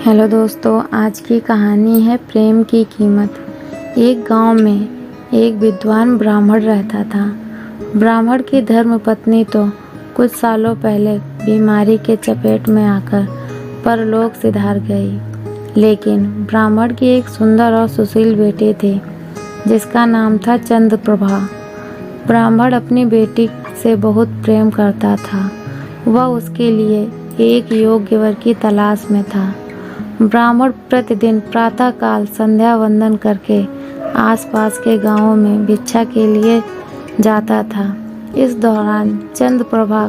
Hello दोस्तों, आज की कहानी है प्रेम की कीमत। एक गांव में एक विद्वान ब्राह्मण रहता था। ब्राह्मण की धर्मपत्नी तो कुछ सालों पहले बीमारी के चपेट में आकर परलोक सिधार गई, लेकिन ब्राह्मण की एक सुंदर और सुशील बेटी थी जिसका नाम था चंद्रप्रभा। ब्राह्मण अपनी बेटी से बहुत प्रेम करता था। वह उसके लिए एक योग्य वर की तलाश में था। ब्राह्मण प्रतिदिन प्रातःकाल संध्या वंदन करके आसपास के गांवों में भिक्षा के लिए जाता था। इस दौरान चंद्रप्रभा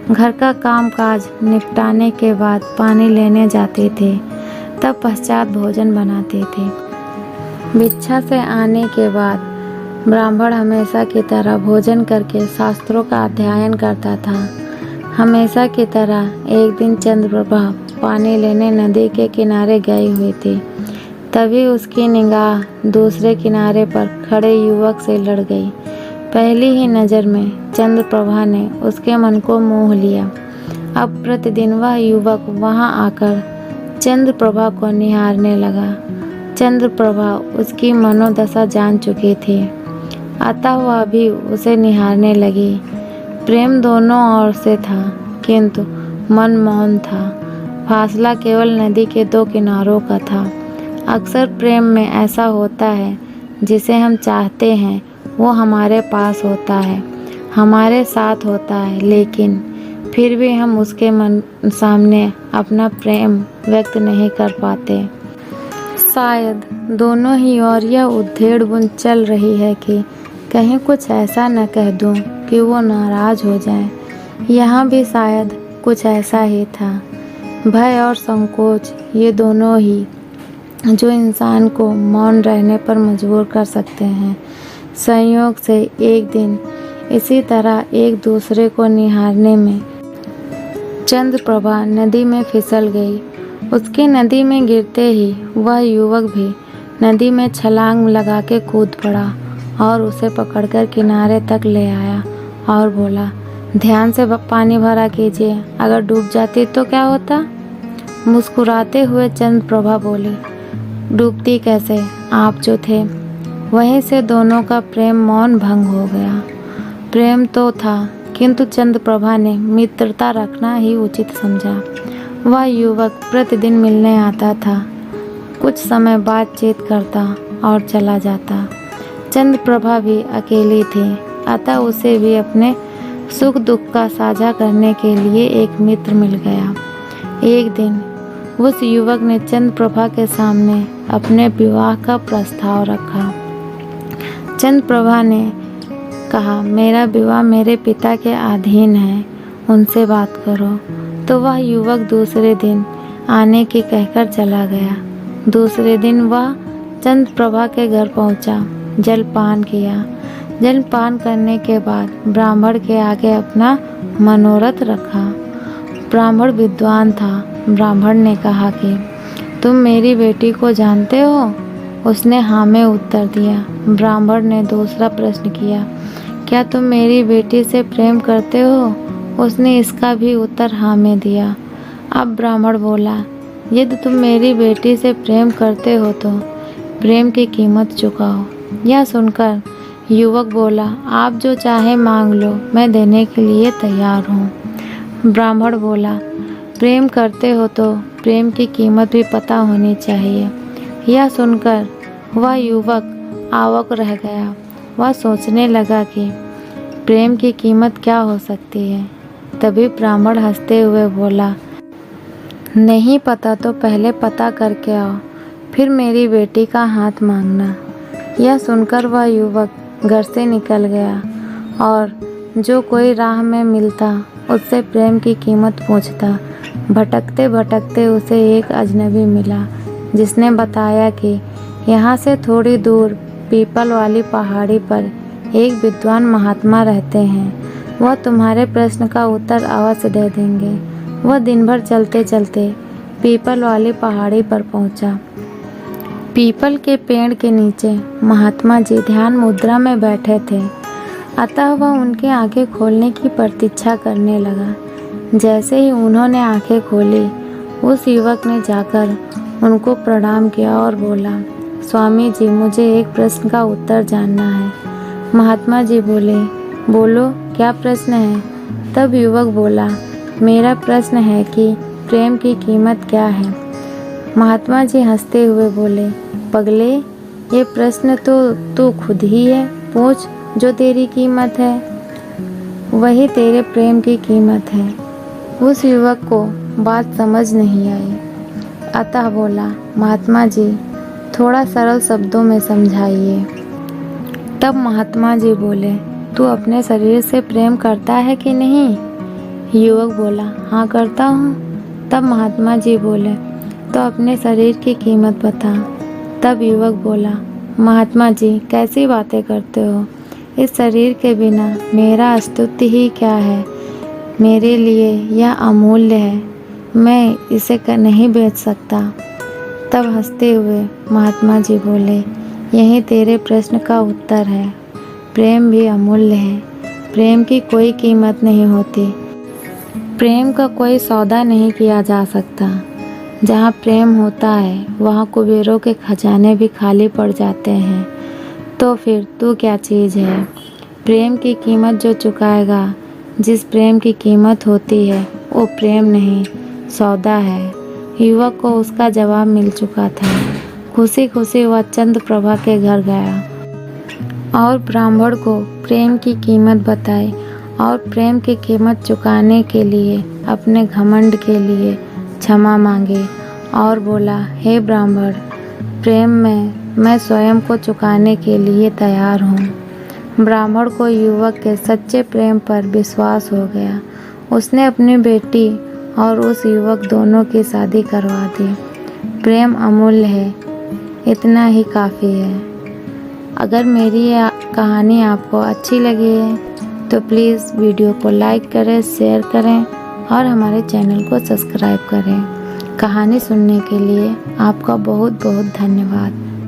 घर का कामकाज निपटाने के बाद पानी लेने जाते थे, तब पश्चात भोजन बनाते थे। भिक्षा से आने के बाद ब्राह्मण हमेशा की तरह भोजन करके शास्त्रों का अध्ययन करता था। हमेशा की तरह एक दिन चंद्रप्रभा पानी लेने नदी के किनारे गई हुई थी। तभी उसकी निगाह दूसरे किनारे पर खड़े युवक से लड़ गई। पहली ही नज़र में चंद्रप्रभा ने उसके मन को मोह लिया। अब प्रतिदिन वह युवक वहां आकर चंद्रप्रभा को निहारने लगा। चंद्रप्रभा उसकी मनोदशा जान चुकी थी, अतः वह भी उसे निहारने लगी। प्रेम दोनों ओर से था, किंतु मन मौन था। फासला केवल नदी के दो किनारों का था। अक्सर प्रेम में ऐसा होता है, जिसे हम चाहते हैं वो हमारे पास होता है, हमारे साथ होता है, लेकिन फिर भी हम उसके सामने अपना प्रेम व्यक्त नहीं कर पाते। शायद दोनों ही ओर यह उधेड़-बुन चल रही है कि कहीं कुछ ऐसा न कह दूं कि वो नाराज हो जाए। यहाँ भी शायद कुछ ऐसा ही था। भय और संकोच, ये दोनों ही जो इंसान को मौन रहने पर मजबूर कर सकते हैं। संयोग से एक दिन इसी तरह एक दूसरे को निहारने में चंद्रप्रभा नदी में फिसल गई। उसके नदी में गिरते ही वह युवक भी नदी में छलांग लगा के कूद पड़ा और उसे पकड़कर किनारे तक ले आया और बोला, ध्यान से पानी भरा कीजिए, अगर डूब जाती तो क्या होता। मुस्कुराते हुए चंद्रप्रभा बोली, डूबती कैसे, आप जो थे। वहीं से दोनों का प्रेम मौन भंग हो गया। प्रेम तो था, किंतु चंद्रप्रभा ने मित्रता रखना ही उचित समझा। वह युवक प्रतिदिन मिलने आता था, कुछ समय बातचीत करता और चला जाता। चंद्रप्रभा भी अकेली थी, अतः उसे भी अपने सुख दुख का साझा करने के लिए एक मित्र मिल गया। एक दिन उस युवक ने चंद्रप्रभा के सामने अपने विवाह का प्रस्ताव रखा। चंद्रप्रभा ने कहा, मेरा विवाह मेरे पिता के अधीन है, उनसे बात करो। तो वह युवक दूसरे दिन आने की कहकर चला गया। दूसरे दिन वह चंद्रप्रभा के घर पहुंचा, जलपान किया। जलपान करने के बाद ब्राह्मण के आगे अपना मनोरथ रखा। ब्राह्मण विद्वान था। ब्राह्मण ने कहा कि तुम मेरी बेटी को जानते हो? उसने हाँ में उत्तर दिया। ब्राह्मण ने दूसरा प्रश्न किया, क्या तुम मेरी बेटी से प्रेम करते हो? उसने इसका भी उत्तर हाँ में दिया। अब ब्राह्मण बोला, यदि तुम मेरी बेटी से प्रेम करते हो तो प्रेम की कीमत चुकाओ। यह सुनकर युवक बोला, आप जो चाहे मांग लो, मैं देने के लिए तैयार हूँ। ब्राह्मण बोला, प्रेम करते हो तो प्रेम की कीमत भी पता होनी चाहिए। यह सुनकर वह युवक अवाक रह गया। वह सोचने लगा कि प्रेम की कीमत क्या हो सकती है। तभी ब्राह्मण हंसते हुए बोला, नहीं पता तो पहले पता करके आओ, फिर मेरी बेटी का हाथ मांगना। यह सुनकर वह युवक घर से निकल गया और जो कोई राह में मिलता उससे प्रेम की कीमत पूछता। भटकते भटकते उसे एक अजनबी मिला, जिसने बताया कि यहाँ से थोड़ी दूर पीपल वाली पहाड़ी पर एक विद्वान महात्मा रहते हैं। वह तुम्हारे प्रश्न का उत्तर अवश्य दे देंगे। वह दिन भर चलते चलते पीपल वाली पहाड़ी पर पहुँचा। पीपल के पेड़ के नीचे महात्मा जी ध्यान मुद्रा में बैठे थे, अतः वह उनके आंखें खोलने की प्रतीक्षा करने लगा। जैसे ही उन्होंने आंखें खोली, उस युवक ने जाकर उनको प्रणाम किया और बोला, स्वामी जी, मुझे एक प्रश्न का उत्तर जानना है। महात्मा जी बोले, बोलो, क्या प्रश्न है? तब युवक बोला, मेरा प्रश्न है कि प्रेम की कीमत क्या है? महात्मा जी हंसते हुए बोले, पगले, ये प्रश्न तो तू खुद ही है, पूछ जो तेरी कीमत है, वही तेरे प्रेम की कीमत है। उस युवक को बात समझ नहीं आई, अतः बोला, महात्मा जी, थोड़ा सरल शब्दों में समझाइए। तब महात्मा जी बोले, तू अपने शरीर से प्रेम करता है कि नहीं? युवक बोला, हाँ करता हूँ। तब महात्मा जी बोले, तो अपने शरीर की कीमत बता। तब युवक बोला, महात्मा जी, कैसी बातें करते हो? इस शरीर के बिना मेरा अस्तित्व ही क्या है? मेरे लिए यह अमूल्य है, मैं इसे नहीं बेच सकता। तब हंसते हुए महात्मा जी बोले, यही तेरे प्रश्न का उत्तर है। प्रेम भी अमूल्य है। प्रेम की कोई कीमत नहीं होती। प्रेम का कोई सौदा नहीं किया जा सकता। जहाँ प्रेम होता है वहाँ कुबेरों के खजाने भी खाली पड़ जाते हैं। तो फिर तू क्या चीज़ है? प्रेम की कीमत जो चुकाएगा, जिस प्रेम की कीमत होती है, वो प्रेम नहीं, सौदा है। युवक को उसका जवाब मिल चुका था। खुशी खुशी वह चंद्रप्रभा के घर गया और ब्राह्मण को प्रेम की कीमत बताई और प्रेम की कीमत चुकाने के लिए अपने घमंड के लिए क्षमा मांगे और बोला, हे ब्राह्मण, प्रेम में मैं स्वयं को चुकाने के लिए तैयार हूँ। ब्राह्मण को युवक के सच्चे प्रेम पर विश्वास हो गया। उसने अपनी बेटी और उस युवक दोनों की शादी करवा दी। प्रेम अमूल्य है, इतना ही काफ़ी है। अगर मेरी यह कहानी आपको अच्छी लगी है तो प्लीज़ वीडियो को लाइक करें, शेयर करें और हमारे चैनल को सब्सक्राइब करें। कहानी सुनने के लिए आपका बहुत बहुत धन्यवाद।